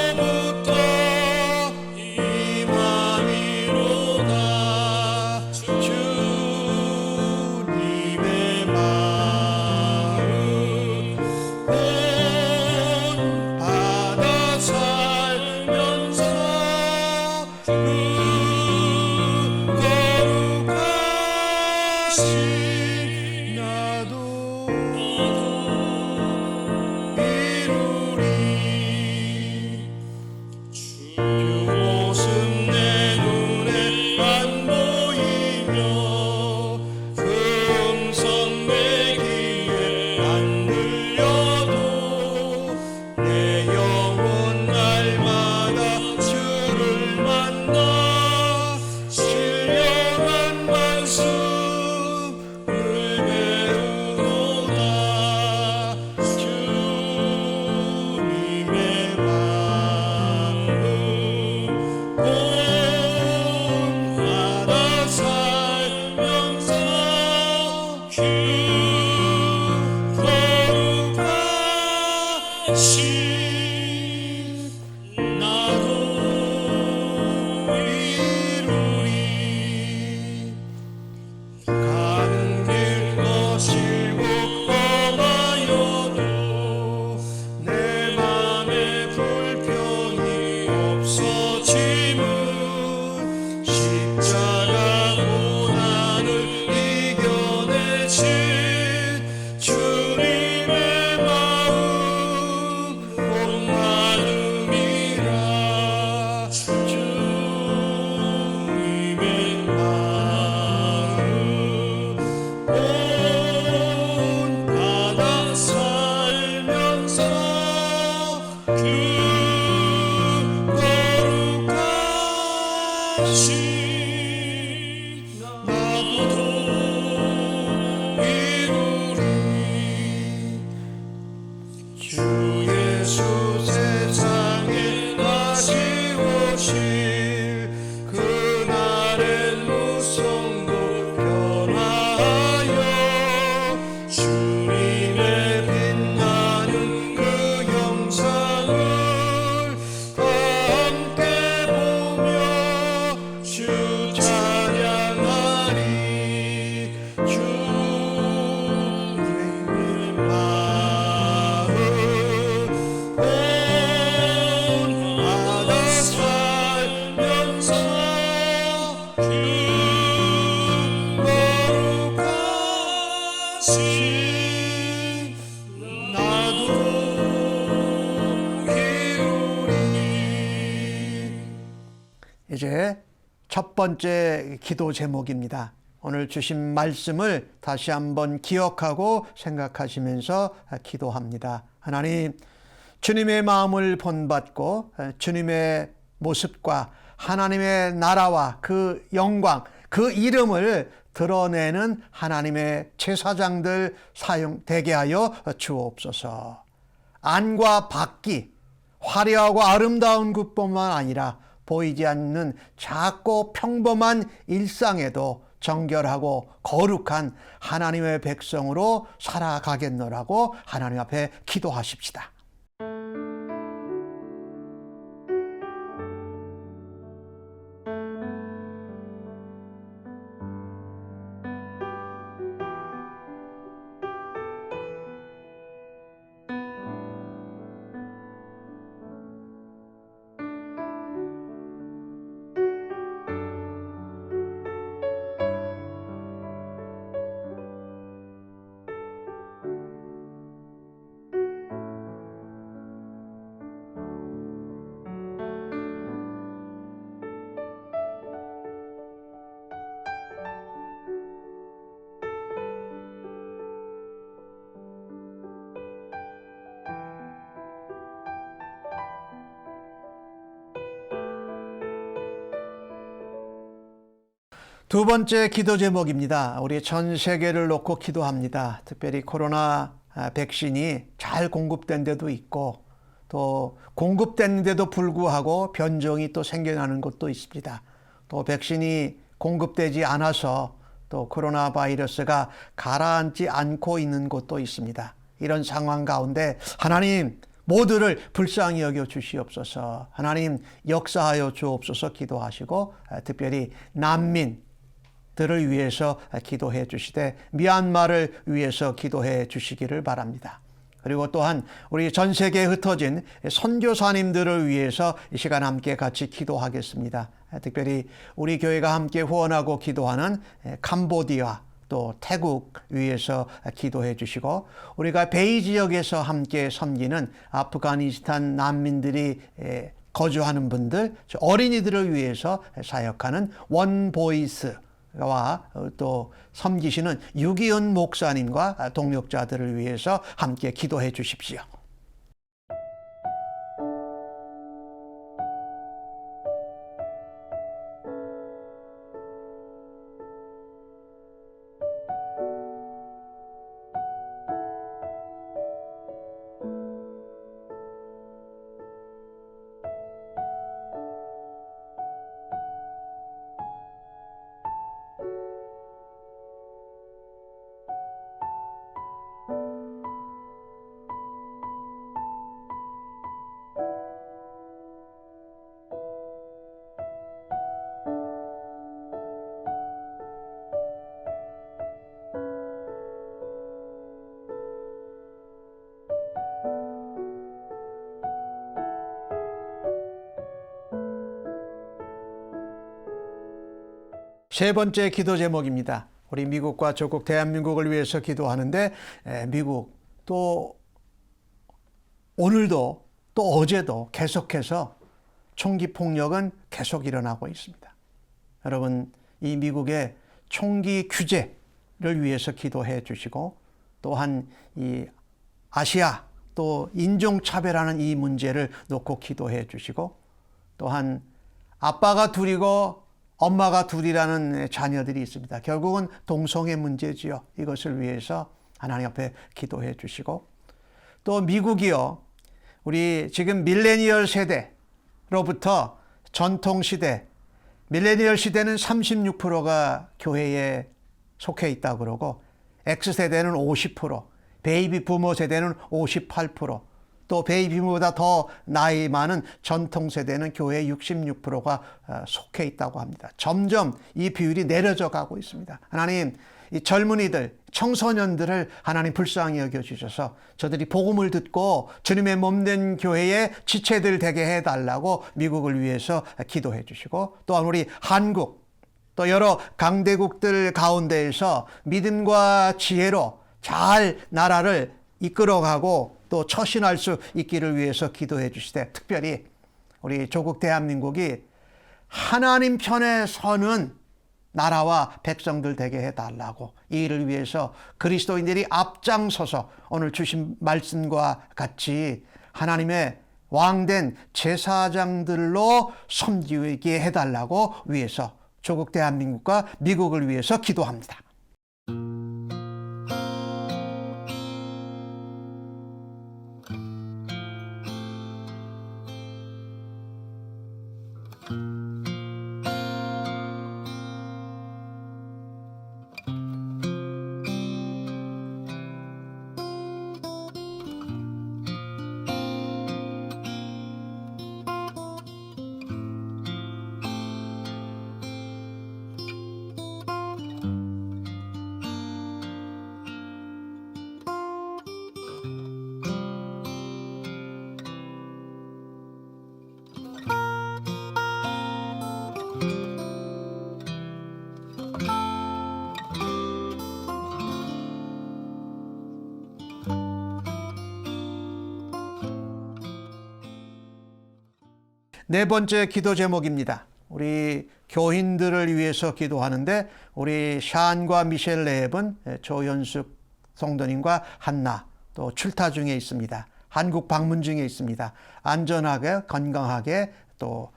나도 이루리 주 예수 세상에 다시 오실 그날의 무성도 변하여 주님의 빛나는 그 영상을 다 함께 보며 주 찬양하리 주님의 마음 온하나 살면서 주 거룩하신 나도 이루리.
이제 첫 번째 기도 제목입니다. 오늘 주신 말씀을 다시 한번 기억하고 생각하시면서 기도합니다. 하나님, 주님의 마음을 본받고 주님의 모습과 하나님의 나라와 그 영광, 그 이름을 드러내는 하나님의 제사장들 사용되게 하여 주옵소서. 안과 밖이 화려하고 아름다운 것뿐만 아니라 보이지 않는 작고 평범한 일상에도 정결하고 거룩한 하나님의 백성으로 살아가겠노라고 하나님 앞에 기도하십시다. 두 번째 기도 제목입니다. 우리 전 세계를 놓고 기도합니다. 특별히 코로나 백신이 잘 공급된 데도 있고 또 공급됐는데도 불구하고 변종이 또 생겨나는 곳도 있습니다. 또 백신이 공급되지 않아서 또 코로나 바이러스가 가라앉지 않고 있는 곳도 있습니다. 이런 상황 가운데 하나님 모두를 불쌍히 여겨 주시옵소서. 하나님 역사하여 주옵소서 기도하시고 특별히 난민 들을 위해서 기도해 주시되 미얀마를 위해서 기도해 주시기를 바랍니다. 그리고 또한 우리 전 세계에 흩어진 선교사님들을 위해서 이 시간 함께 같이 기도하겠습니다. 특별히 우리 교회가 함께 후원하고 기도하는 캄보디아 또 태국 위해서 기도해 주시고 우리가 베이 지역에서 함께 섬기는 아프가니스탄 난민들이 거주하는 분들, 어린이들을 위해서 사역하는 원보이스 와 또 섬기시는 유기은 목사님과 동역자들을 위해서 함께 기도해 주십시오. 세 번째 기도 제목입니다. 우리 미국과 조국 대한민국을 위해서 기도하는데 미국 또 오늘도 또 어제도 계속해서 총기 폭력은 계속 일어나고 있습니다. 여러분 이 미국의 총기 규제를 위해서 기도해 주시고 또한 이 아시아 또 인종차별하는 이 문제를 놓고 기도해 주시고 또한 아빠가 둘이고 엄마가 둘이라는 자녀들이 있습니다. 결국은 동성애 문제지요. 이것을 위해서 하나님 앞에 기도해 주시고, 또 미국이요, 우리 지금 밀레니얼 세대로부터 전통 시대, 밀레니얼 시대는 36%가 교회에 속해 있다고 그러고, X세대는 50%, 베이비 부모 세대는 58%, 또 베이비 부모보다 더 나이 많은 전통 세대는 교회 66%가 속해 있다고 합니다. 점점 이 비율이 내려져 가고 있습니다. 하나님, 이 젊은이들, 청소년들을 하나님 불쌍히 여겨주셔서 저들이 복음을 듣고 주님의 몸된 교회의 지체들 되게 해달라고 미국을 위해서 기도해 주시고, 또한 우리 한국, 또 여러 강대국들 가운데에서 믿음과 지혜로 잘 나라를 이끌어가고 또 처신할 수 있기를 위해서 기도해 주시되, 특별히 우리 조국 대한민국이 하나님 편에 서는 나라와 백성들 되게 해달라고, 이 일을 위해서 그리스도인들이 앞장서서 오늘 주신 말씀과 같이 하나님의 왕된 제사장들로 섬기게 해달라고 위해서 조국 대한민국과 미국을 위해서 기도합니다. 네 번째 기도 제목입니다. 우리 교인들을 위해서 기도하는데, 우리 샨과 미셸 랩은 조연숙 성도님과 한나 또 출타 중에 있습니다. 한국 방문 중에 있습니다. 안전하게, 건강하게, 또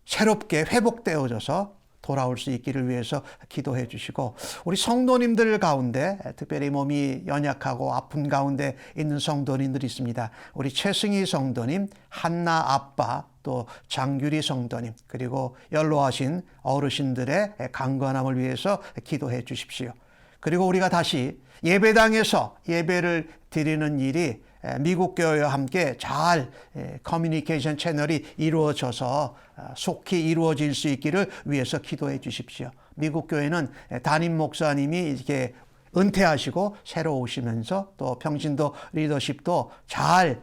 새롭게 회복되어져서 돌아올 수 있기를 위해서 기도해 주시고, 우리 성도님들 가운데 특별히 몸이 연약하고 아픈 가운데 있는 성도님들이 있습니다. 우리 최승희 성도님, 한나 아빠, 또 장규리 성도님, 그리고 연로하신 어르신들의 강건함을 위해서 기도해 주십시오. 그리고 우리가 다시 예배당에서 예배를 드리는 일이 미국 교회와 함께 잘 커뮤니케이션 채널이 이루어져서 속히 이루어질 수 있기를 위해서 기도해 주십시오. 미국 교회는 담임 목사님이 이렇게 은퇴하시고 새로 오시면서 또 평신도 리더십도 잘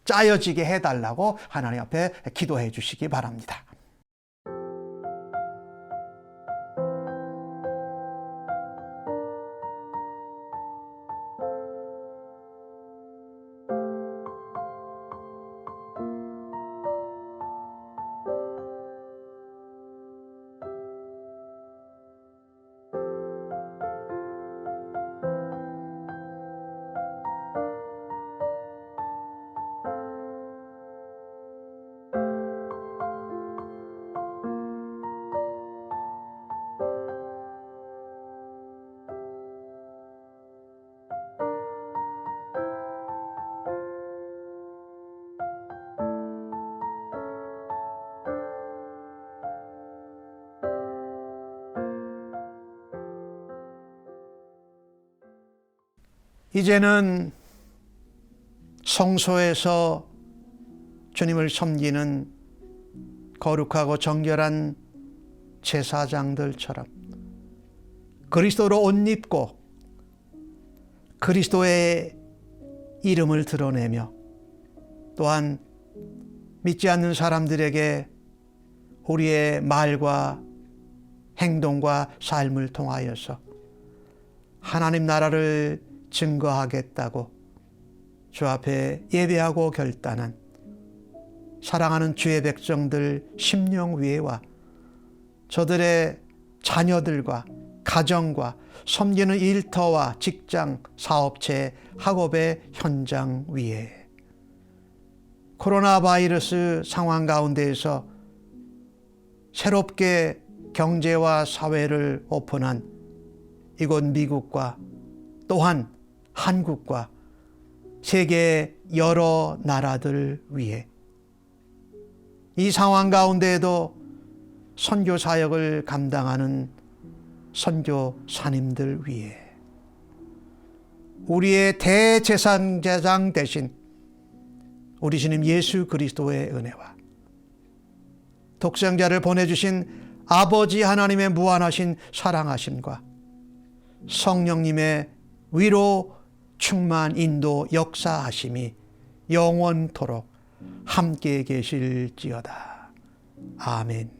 짜여지게 해달라고 하나님 앞에 기도해 주시기 바랍니다. 이제는 성소에서 주님을 섬기는 거룩하고 정결한 제사장들처럼 그리스도로 옷 입고 그리스도의 이름을 드러내며, 또한 믿지 않는 사람들에게 우리의 말과 행동과 삶을 통하여서 하나님 나라를 증거하겠다고 주 앞에 예배하고 결단한 사랑하는 주의 백성들 심령위에와 저들의 자녀들과 가정과 섬기는 일터와 직장, 사업체, 학업의 현장 위에 코로나 바이러스 상황 가운데에서 새롭게 경제와 사회를 오픈한 이곳 미국과 또한 한국과 세계 여러 나라들 위해 이 상황 가운데에도 선교 사역을 감당하는 선교사님들 위해 우리의 대제사장 대신 우리 주님 예수 그리스도의 은혜와 독생자를 보내주신 아버지 하나님의 무한하신 사랑하심과 성령님의 위로 충만 인도 역사하심이 영원토록 함께 계실지어다. 아멘.